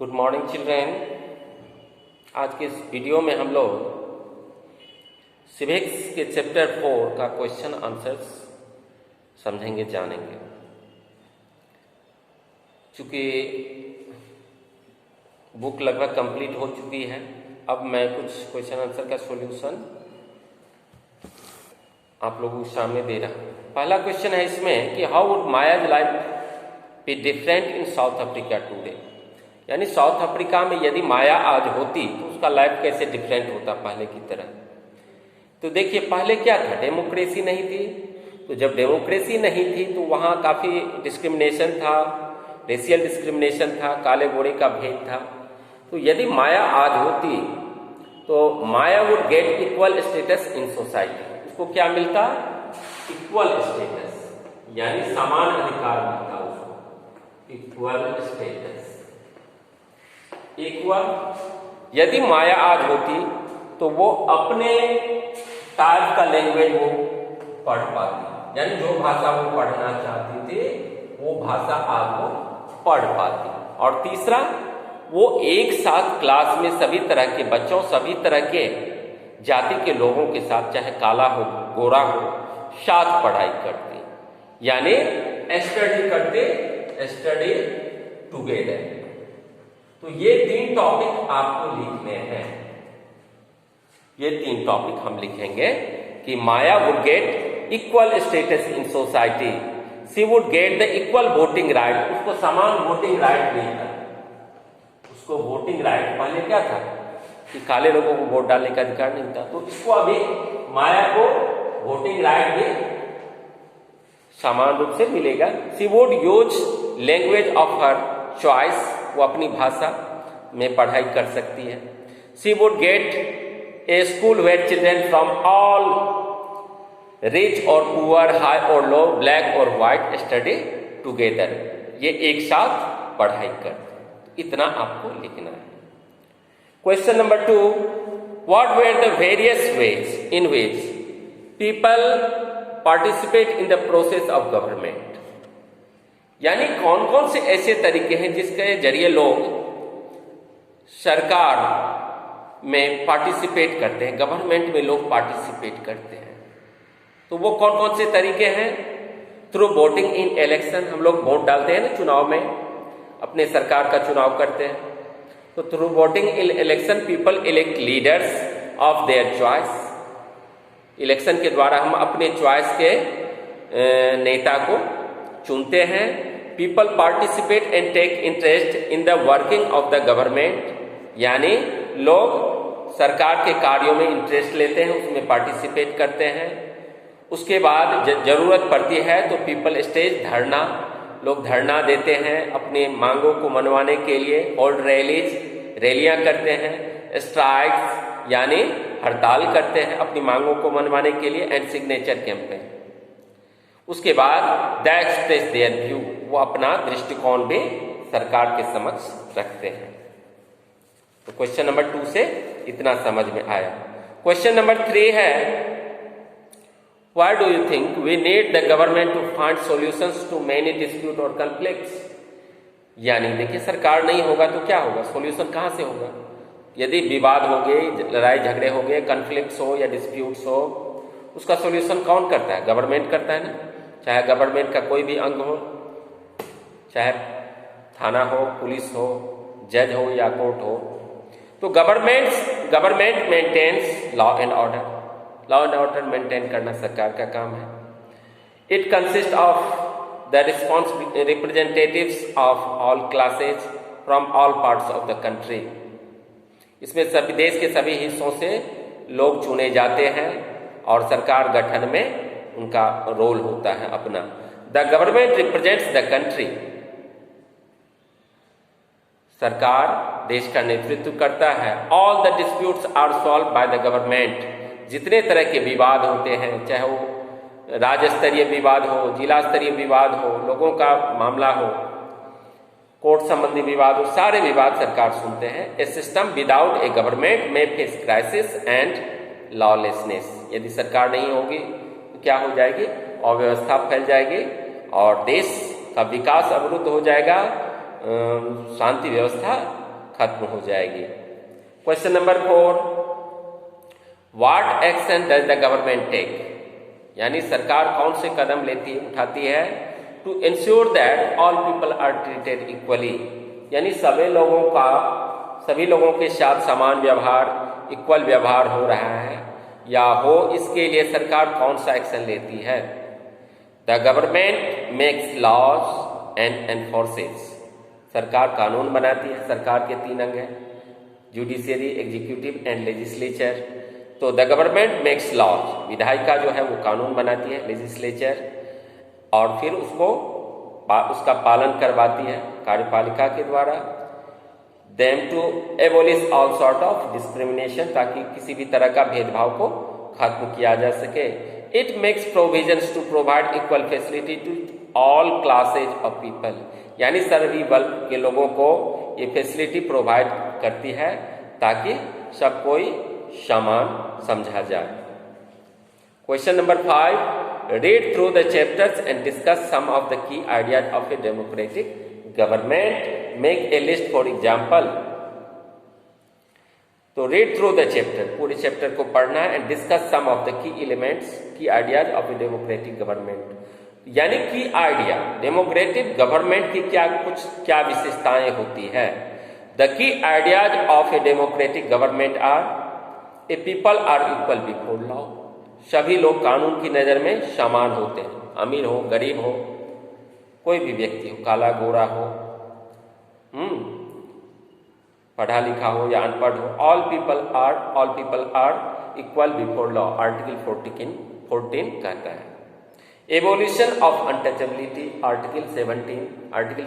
Good morning children. आज के इस वीडियो में हम लोग सिविक्स के चैप्टर 4 का क्वेश्चन आंसर्स समझेंगे, जानेंगे। चूँकि बुक लगभग कंप्लीट हो चुकी है, अब मैं कुछ क्वेश्चन आंसर का सॉल्यूशन आप लोगों के सामने दे रहा हूँ। पहला क्वेश्चन है इसमें कि how would Maya's life be different in south Africa today. यानी साउथ अफ्रीका में यदि माया आज होती तो उसका लाइफ कैसे डिफरेंट होता पहले की तरह। तो देखिए, पहले क्या था, डेमोक्रेसी नहीं थी। तो जब डेमोक्रेसी नहीं थी तो वहाँ काफ़ी डिस्क्रिमिनेशन था, रेशियल डिस्क्रिमिनेशन था, काले गोरे का भेद था। तो यदि माया आज होती तो Maya would get equal status in society. उसको क्या मिलता? इक्वल स्टेटस, यानी समान अधिकार मिलता उसको, इक्वल स्टेटस, इक्वल। यदि माया आज होती तो वो अपने टाइप का लैंग्वेज वो पढ़ पाती, यानी जो भाषा वो पढ़ना चाहती थी वो भाषा आज वो पढ़ पाती। और तीसरा, वो एक साथ क्लास में सभी तरह के बच्चों, सभी तरह के जाति के लोगों के साथ, चाहे काला हो गोरा हो, साथ पढ़ाई करती, यानी स्टडी करते, स्टडी टुगेदर। तो ये 3 टॉपिक आपको लिखने हैं। ये 3 टॉपिक हम लिखेंगे कि Maya would get equal status in society, she would get the equal voting right. उसको समान वोटिंग राइट मिलता। उसको वोटिंग राइट, पहले क्या था कि काले लोगों को वोट डालने का अधिकार नहीं था, तो इसको अभी माया को वोटिंग राइट भी समान रूप से मिलेगा। She would use language of her choice, वो अपनी भाषा में पढ़ाई कर सकती है। She would get a school where children from all rich और पुअर, हाई और लो, ब्लैक और व्हाइट स्टडी टुगेदर। ये एक साथ पढ़ाई करते। इतना आपको लिखना है। Question number 2, what were the various ways in which people participate in the process of government. यानी कौन कौन से ऐसे तरीके हैं जिसके जरिए लोग सरकार में पार्टिसिपेट करते हैं, गवर्नमेंट में लोग पार्टिसिपेट करते हैं। तो वो कौन कौन से तरीके हैं? थ्रू वोटिंग इन इलेक्शन, हम लोग वोट डालते हैं ना चुनाव में, अपने सरकार का चुनाव करते हैं। तो through voting in election people elect leaders of their choice. Election के द्वारा हम अपने चॉइस के नेता को चुनते हैं। People participate and take interest in the working of the government, यानी लोग सरकार के कार्यों में इंटरेस्ट लेते हैं, उसमें पार्टिसिपेट करते हैं। उसके बाद जरूरत पड़ती है तो पीपल स्टेज, धरना, लोग धरना देते हैं अपनी मांगों को मनवाने के लिए। होल्ड रैलीज, रैलियां करते हैं। स्ट्राइक्स, यानी हड़ताल करते हैं अपनी मांगों को मनवाने के लिए। And signature campaign. उसके बाद द एक्सप्रेस देयर व्यू, वो अपना दृष्टिकोण भी सरकार के समक्ष रखते हैं। तो क्वेश्चन नंबर 2 से इतना समझ में आया। क्वेश्चन नंबर 3 है, why do you think we need the government to find solutions to many dispute और कॉन्फ्लिक्ट्स। यानी देखिए, सरकार नहीं होगा तो क्या होगा, सॉल्यूशन कहाँ से होगा? यदि विवाद हो गए, लड़ाई झगड़े हो गए, कॉन्फ्लिक्ट्स हो या डिस्प्यूट्स हो, उसका सॉल्यूशन कौन करता है? गवर्नमेंट करता है ना। चाहे गवर्नमेंट का कोई भी अंग हो, चाहे थाना हो, पुलिस हो, जज हो या कोर्ट हो। तो government maintains law and order. Law and order maintain करना सरकार का काम है। It consist of the representatives of all classes from all parts of the country. इसमें सभी देश के सभी हिस्सों से लोग चुने जाते हैं और सरकार गठन में उनका रोल होता है अपना। The government represents the country. सरकार देश का नेतृत्व करता है। All the disputes are solve by the government. जितने तरह के विवाद होते हैं, चाहे वो राज्य स्तरीय विवाद हो, जिला स्तरीय विवाद हो, लोगों का मामला हो, कोर्ट संबंधी विवाद हो, सारे विवाद सरकार सुनते हैं। ए सिस्टम विदाउट ए गवर्नमेंट में फेस क्राइसिस एंड लॉलेसनेस। यदि सरकार नहीं होगी तो क्या हो जाएगी? अव्यवस्था फैल जाएगी और देश का विकास अवरुद्ध हो जाएगा, शांति व्यवस्था खत्म हो जाएगी। Question number 4, what action does the government take, यानी सरकार कौन से कदम उठाती है to ensure that all people are treated equally, यानी सभी लोगों के साथ समान व्यवहार, इक्वल व्यवहार हो रहा है या हो, इसके लिए सरकार कौन सा एक्शन लेती है। The government makes laws and enforces, सरकार कानून बनाती है। सरकार के 3 अंग हैं, जुडिशियरी, एग्जीक्यूटिव एंड लेजिस्लेचर। तो द गवर्नमेंट मेक्स लॉज, विधायिका जो है वो कानून बनाती है, लेजिस्लेचर, और फिर उसका पालन करवाती है कार्यपालिका के द्वारा। Them to abolish all sort of discrimination, ताकि किसी भी तरह का भेदभाव को खत्म किया जा सके। It makes provisions to provide equal facility to all classes of people, यानी सभी वर्ग के लोगों को ये फैसिलिटी प्रोवाइड करती है ताकि सब कोई समान समझा जाए। Question number 5, read through the chapters and discuss some of the key ideas of a democratic government. Make a list for example. तो read through the chapter, पूरे चैप्टर को पढ़ना है, and discuss some of the key elements, key ideas of a democratic government. यानी की idea, democratic government की क्या विशेषताएं होती है। The key ideas of a democratic government are, a people are equal before law, सभी लोग कानून की नजर में समान होते हैं, अमीर हो गरीब हो, कोई भी व्यक्ति हो, काला गोरा हो, पढ़ा लिखा हो या अनपढ़ हो, all people are equal before law, article 14 कहता है। एवोल्यूशन ऑफ अनटचेबिलिटी, आर्टिकल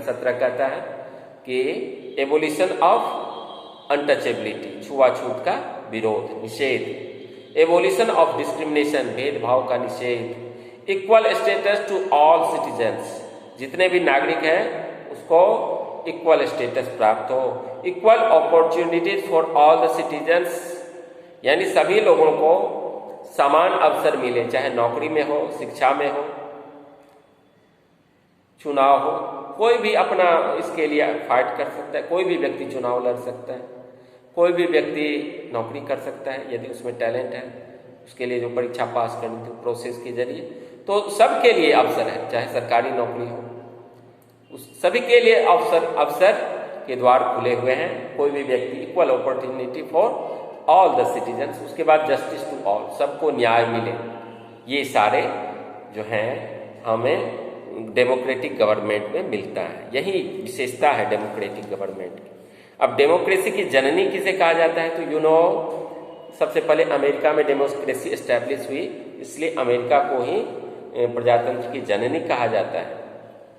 17 कहता है कि एवोल्यूशन ऑफ अनटचेबिलिटी, छुआछूत का विरोध, निषेध। एवोल्यूशन ऑफ डिस्क्रिमिनेशन, भेदभाव का निषेध। Equal status to all citizens, जितने भी नागरिक हैं उसको इक्वल स्टेटस प्राप्त हो। Equal opportunities for all the citizens, यानी सभी लोगों को समान अवसर मिले, चाहे नौकरी में हो, शिक्षा में हो, चुनाव हो, कोई भी अपना इसके लिए फाइट कर सकता है, कोई भी व्यक्ति चुनाव लड़ सकता है, कोई भी व्यक्ति नौकरी कर सकता है यदि उसमें टैलेंट है, उसके लिए जो परीक्षा पास करनी थी प्रोसेस के जरिए, तो सबके लिए अवसर है, चाहे सरकारी नौकरी हो, उस सभी के लिए अवसर के द्वार खुले हुए हैं, कोई भी व्यक्ति, equal opportunity for all the citizens. उसके बाद जस्टिस टू ऑल, सबको न्याय मिले, ये सारे जो हैं हमें डेमोक्रेटिक गवर्नमेंट में मिलता है, यही विशेषता है डेमोक्रेटिक गवर्नमेंट की। अब डेमोक्रेसी की जननी किसे कहा जाता है, तो सबसे पहले अमेरिका में डेमोक्रेसी एस्टैब्लिश हुई, इसलिए अमेरिका को ही प्रजातंत्र की जननी कहा जाता है।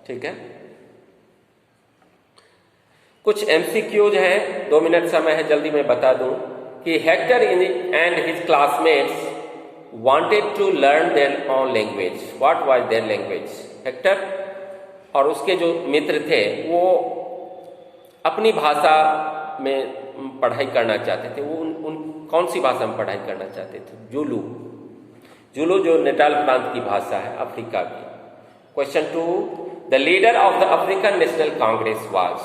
ठीक है, कुछ एमसीक्यूज हैं, 2 मिनट समय है, जल्दी मैं बता दूं कि Hector and his classmates wanted to learn their own language. What was their language? Hector और उसके जो मित्र थे वो अपनी भाषा में पढ़ाई करना चाहते थे। वो उन कौन सी भाषा में पढ़ाई करना चाहते थे? जुलू जो नेटाल प्रांत की भाषा है अफ्रीका की। Question 2, the leader of the African National Congress was.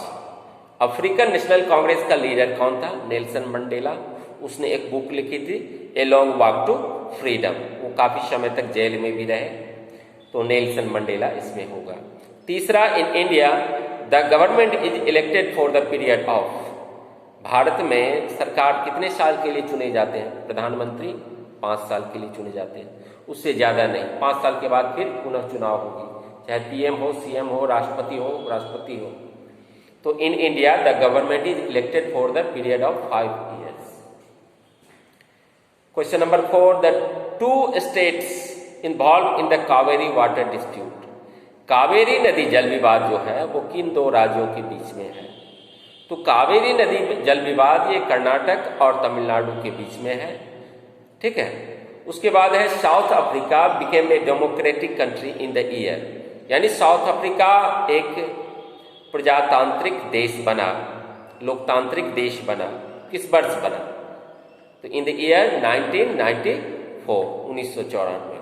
African National Congress का लीडर कौन था? Nelson Mandela. उसने एक बुक लिखी थी, a long walk to freedom. वो काफी समय तक जेल में भी रहे, तो नेल्सन मंडेला इसमें होगा। तीसरा, in India the government is elected for the period of. Bharat में सरकार कितने साल के लिए चुने जाते हैं? प्रधानमंत्री 5 साल के लिए चुने जाते हैं, उससे ज्यादा नहीं। 5 साल के बाद फिर पुनः चुनाव होगी, चाहे पीएम हो, सीएम हो, राष्ट्रपति हो। तो in India the government is elected for the period of 5 years। Question number 4, the 2 states involve in the Kaveri water dispute. Kaveri नदी जल विवाद जो है वो किन 2 राज्यों के बीच में है? तो कावेरी नदी जल विवाद ये कर्नाटक और तमिलनाडु के बीच में है। ठीक है, उसके बाद है south Africa became a democratic country in the year, यानी साउथ अफ्रीका एक प्रजातांत्रिक देश बना, लोकतांत्रिक देश बना। किस वर्ष बना? तो इन द ईयर 1994 में।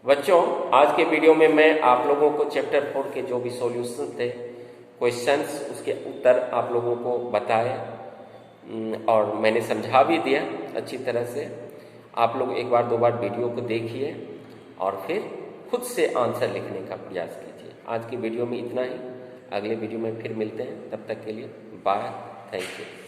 बच्चों, आज के वीडियो में मैं आप लोगों को चैप्टर 4 के जो भी सॉल्यूशन थे, क्वेश्चंस, उसके उत्तर आप लोगों को बताए। और मैंने समझा भी दिया अच्छी तरह से। आप लोग एक बार 2 बार वीडियो को देखिए और फिर खुद से आंसर लिखने का प्रयास कीजिए। आज की वीडियो में इतना ही, अगले वीडियो में फिर मिलते हैं, तब तक के लिए बाय, थैंक यू।